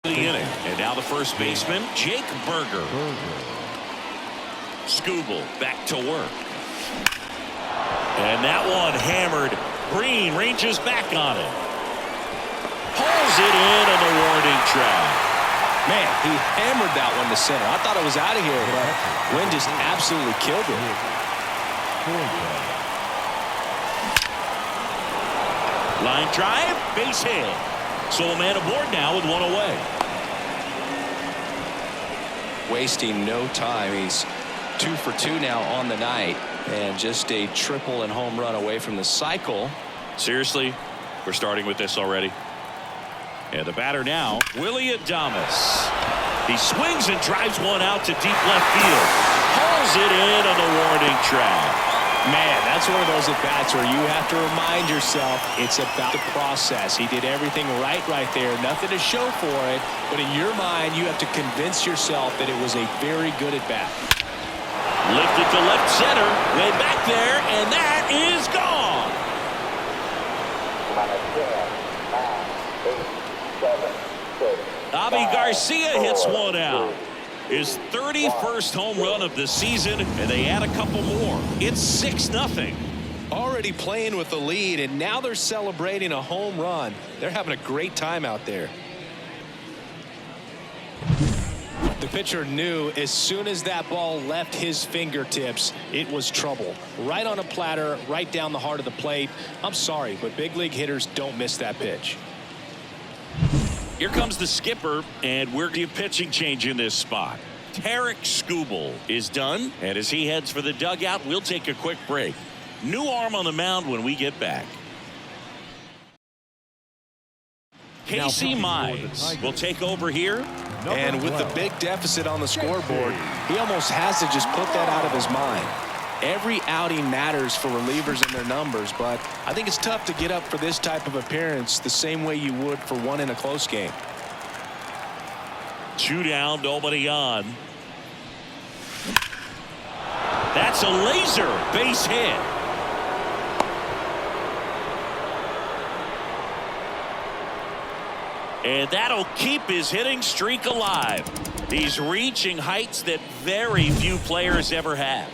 the inning. And now the first baseman, Jake Burger. Skubal back to work. And that one hammered. Green ranges back on it. Pulls it in on the warning track. Man, he hammered that one to center. I thought it was out of here, but wind just absolutely killed it. Line drive, base hit. So a man aboard now with one away. Wasting no time. He's 2 for 2 now on the night, and just a triple and home run away from the cycle. Seriously, we're starting with this already. And the batter now, Willy Adames. He swings and drives one out to deep left field. Hauls it in on the warning track. Man, that's one of those at-bats where you have to remind yourself it's about the process. He did everything right there. Nothing to show for it. But in your mind, you have to convince yourself that it was a very good at-bat. Lifted to left center. Way back there, and that is gone. 10, 9, 8, 7, 6, Avi Garcia hits one out. His 31st home run of the season, and they add a couple more. It's 6-0. Already playing with the lead, and now they're celebrating a home run. They're having a great time out there. The pitcher knew as soon as that ball left his fingertips, it was trouble. Right on a platter, right down the heart of the plate. I'm sorry, but big league hitters don't miss that pitch. Here comes the skipper, and we're going to pitching change in this spot. Tarik Skubal is done, and as he heads for the dugout, we'll take a quick break. New arm on the mound when we get back. Casey Mize will take over here. And with the big deficit on the scoreboard, he almost has to just put that out of his mind. Every outing matters for relievers and their numbers, but I think it's tough to get up for this type of appearance the same way you would for one in a close game. 2 down, nobody on. That's a laser base hit. And that'll keep his hitting streak alive. He's reaching heights that very few players ever have.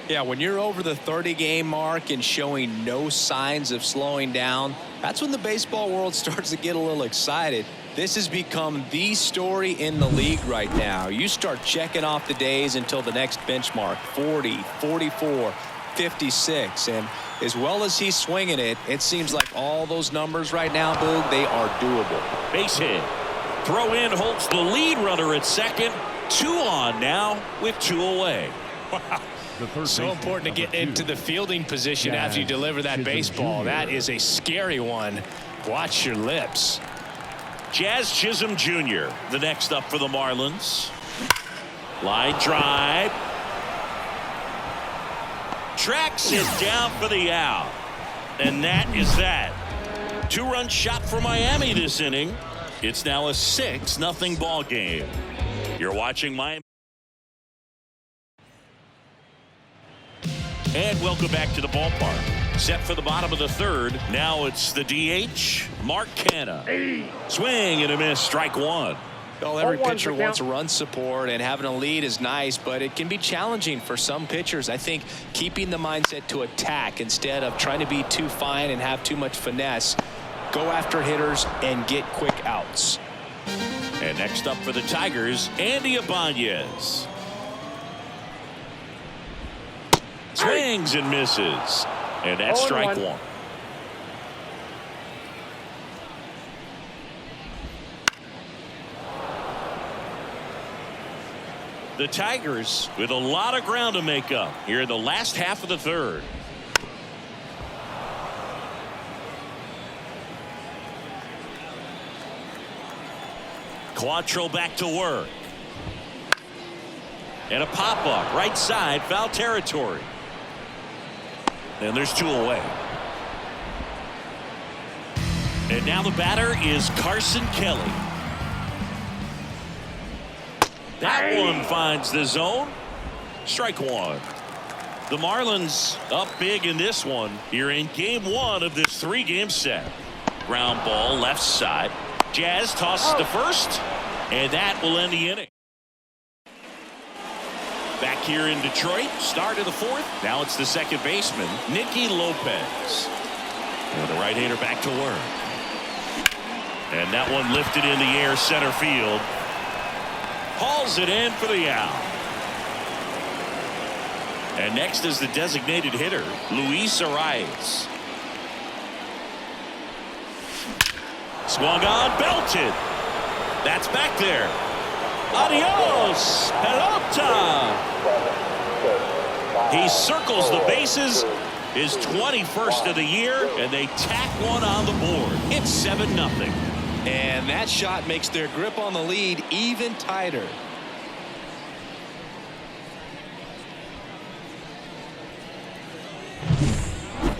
Yeah, when you're over the 30-game mark and showing no signs of slowing down, that's when the baseball world starts to get a little excited. This has become the story in the league right now. You start checking off the days until the next benchmark, 40, 44, 56. And as well as he's swinging it, it seems like all those numbers right now, Boog, they are doable. Base hit. Throw in holds the lead runner at second. 2 on now with 2 away. Wow. So important to get into the fielding position after you deliver that baseball. That is a scary one. Watch your lips. Jazz Chisholm Jr. the next up for the Marlins. Line drive. Tracks it down for the out. And that is that. 2-run shot for Miami this inning. It's now a 6-0 ball game. You're watching Miami. And welcome back to the ballpark. Set for the bottom of the 3rd. Now it's the DH, Mark Canha. Swing and a miss, strike 1. Well, every pitcher wants run support, and having a lead is nice, but it can be challenging for some pitchers. I think keeping the mindset to attack instead of trying to be too fine and have too much finesse. Go after hitters and get quick outs. And next up for the Tigers, Andy Ibanez. Swings and misses. And that's strike 1. The Tigers with a lot of ground to make up here in the last half of the 3rd. Quantrill back to work. And a pop-up right side, foul territory. And there's 2 away. And now the batter is Carson Kelly. That one finds the zone. Strike 1. The Marlins up big in this one here in game 1 of this 3-game set. Ground ball left side. Jazz tosses to first. And that will end the inning. Back here in Detroit, start of the fourth. Now it's the second baseman, Nicky Lopez. And the right-hander back to work. And that one lifted in the air center field. Hauls it in for the out. And next is the designated hitter, Luis Arias. Swung on, belted. That's back there. Adios, pelota. He circles the bases. His 21st of the year, and they tack one on the board. It's 7-0. And that shot makes their grip on the lead even tighter.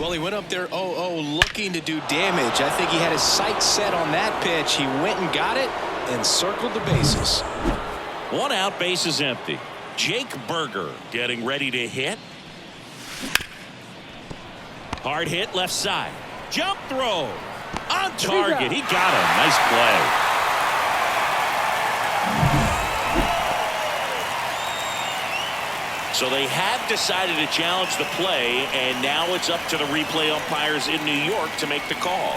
Well, he went up there 0-0 looking to do damage. I think he had his sights set on that pitch. He went and got it and circled the bases. One out, bases empty. Jake Burger getting ready to hit. Hard hit left side. Jump throw. On target. He got him. Nice play. So they have decided to challenge the play, and now it's up to the replay umpires in New York to make the call.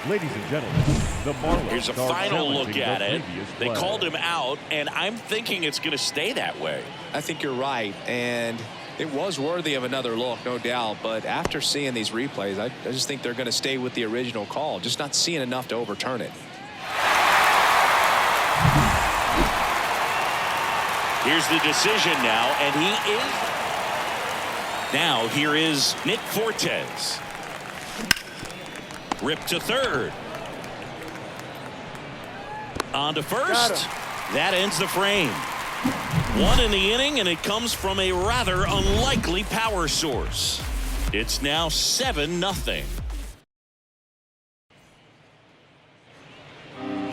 Ladies and gentlemen, the Marlins. Here's a final look at it. They called him out, and I'm thinking it's going to stay that way. I think you're right, and it was worthy of another look, no doubt. But after seeing these replays, I just think they're going to stay with the original call, just not seeing enough to overturn it. Here's the decision now, and he is. Now here is Nick Fortes. Ripped to third. On to first. That ends the frame. One in the inning, and it comes from a rather unlikely power source. It's now 7-0.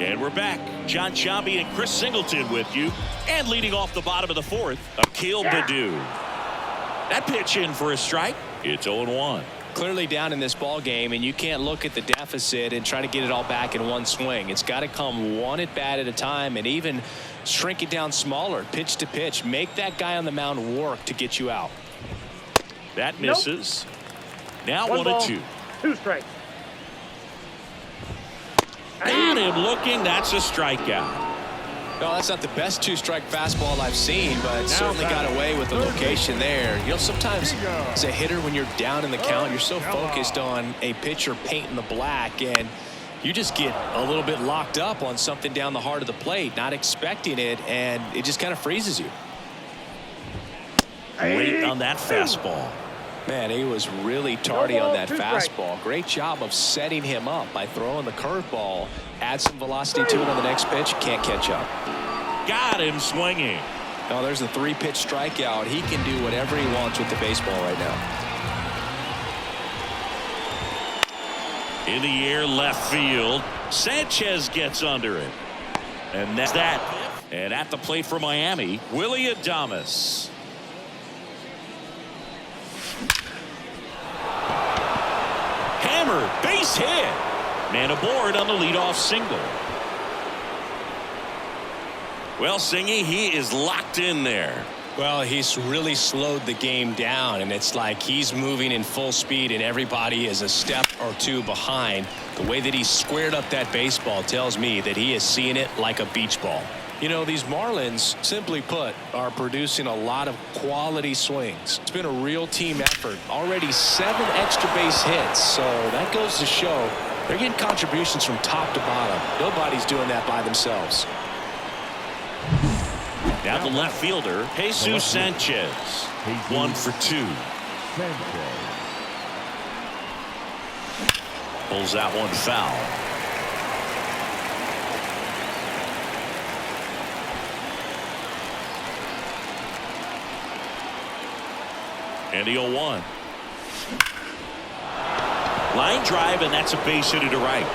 And we're back. John Sciambi and Chris Singleton with you. And leading off the bottom of the fourth, Akil Baddoo. That pitch in for a strike. It's 0-1. Clearly down in this ball game, and you can't look at the deficit and try to get it all back in one swing. It's got to come one at bat at a time, and even shrink it down smaller, pitch to pitch. Make that guy on the mound work to get you out. That misses. Now 1-2. 2 strikes. Got him looking. That's a strikeout. No, that's not the best two-strike fastball I've seen, but certainly got away with the location there. You know, sometimes as a hitter, when you're down in the count, you're so focused on a pitcher painting the black, and you just get a little bit locked up on something down the heart of the plate, not expecting it, and it just kind of freezes you. Wait on that fastball. Man, he was really tardy on that fastball. Great job of setting him up by throwing the curveball. Add some velocity to it on the next pitch. Can't catch up. Got him swinging. Oh, there's a 3-pitch strikeout. He can do whatever he wants with the baseball right now. In the air left field. Sanchez gets under it. And that's that. And at the plate for Miami, Willy Adames. Hammer, base hit. Man aboard on the leadoff single. Well, Singy, he is locked in there. Well, he's really slowed the game down, and it's like he's moving in full speed, and everybody is a step or two behind. The way that he squared up that baseball tells me that he is seeing it like a beach ball. You know, these Marlins, simply put, are producing a lot of quality swings. It's been a real team effort. Already 7 extra base hits, so that goes to show they're getting contributions from top to bottom. Nobody's doing that by themselves. Now the left fielder, Jesus Sanchez. 1 for 2. Pulls that one foul. And the 0-1. Line drive, and that's a base hit to right.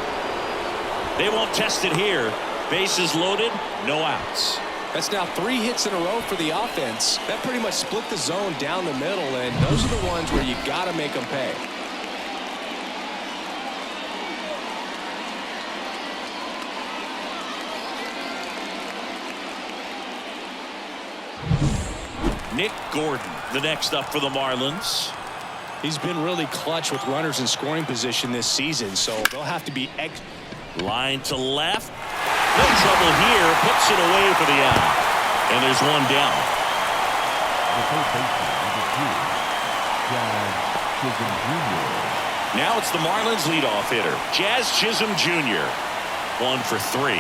They won't test it here. Bases loaded, no outs. That's now 3 hits in a row for the offense. That pretty much split the zone down the middle, and those are the ones where you got to make them pay. Nick Gordon, the next up for the Marlins. He's been really clutch with runners in scoring position this season, so they'll have to be line to left. No trouble here. Puts it away for the out. And there's one down. The third baseman, number 2, Jazz Chisholm Jr. Now it's the Marlins leadoff hitter, Jazz Chisholm Jr. 1 for 3.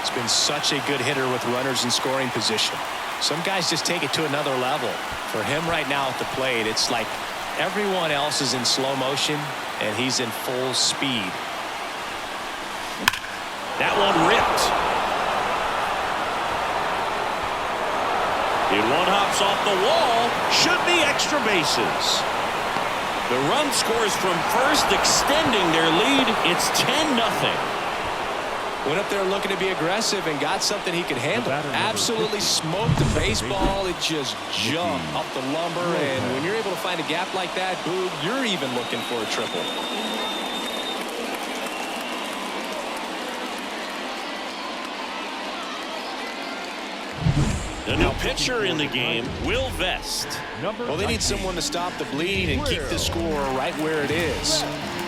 It's been such a good hitter with runners in scoring position. Some guys just take it to another level. For him right now at the plate, it's like everyone else is in slow motion and he's in full speed. That one ripped. And one hops off the wall. Should be extra bases. The run scores from first, extending their lead. It's 10-0. Went up there looking to be aggressive and got something he could handle. Absolutely smoked the baseball. It just jumped up the lumber. And when you're able to find a gap like that, Boog, you're even looking for a triple. The new pitcher in the game, Will Vest. Well, they need someone to stop the bleed and keep the score right where it is.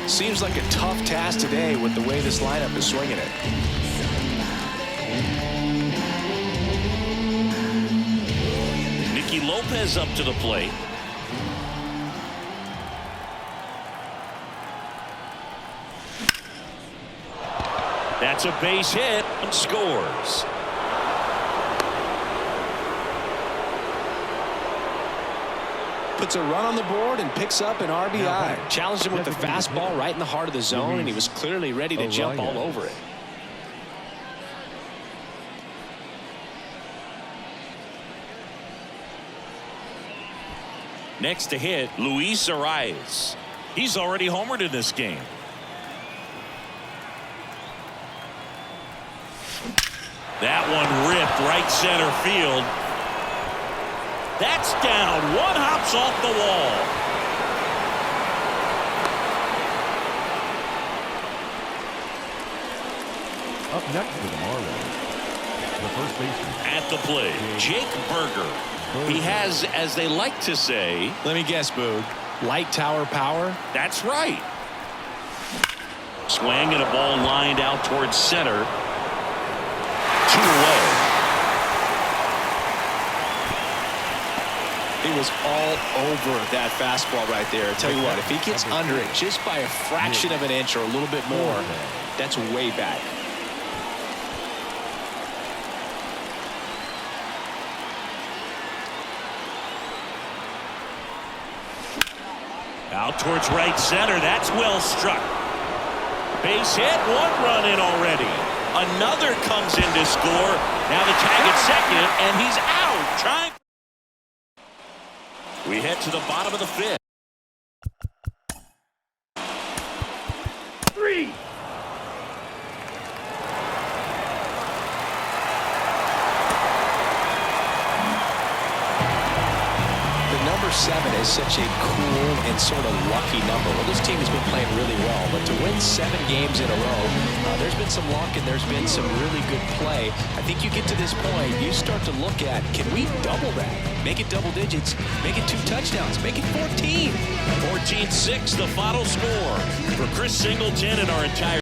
Seems like a tough task today with the way this lineup is swinging it. Nicky Lopez up to the plate. That's a base hit and scores. Puts a run on the board and picks up an RBI. Challenged him with the fastball right in the heart of the zone, and he was clearly ready to jump all over it. Next to hit, Luis Arias. He's already homered in this game. That one ripped right center field. That's down. One hops off the wall. Up next for the Marlins, the first baseman. At the plate, Jake Burger. He has, as they like to say, let me guess, Boog, light tower power? That's right. Swing and a ball lined out towards center. 2 away. He was all over that fastball right there. I tell you what, if he gets under it just by a fraction of an inch or a little bit more, that's way back. Out towards right center. That's well struck. Base hit. 1 run in already. Another comes in to score. Now the tag at second, and he's out. Trying. We head to the bottom of the 5th. 3. Number 7 is such a cool and sort of lucky number. Well, this team has been playing really well, but to win 7 games in a row, there's been some luck and there's been some really good play. I think you get to this point, you start to look at, can we double that? Make it double digits, make it 2 touchdowns, make it 14. 14-6, the final score for Chris Singleton and our entire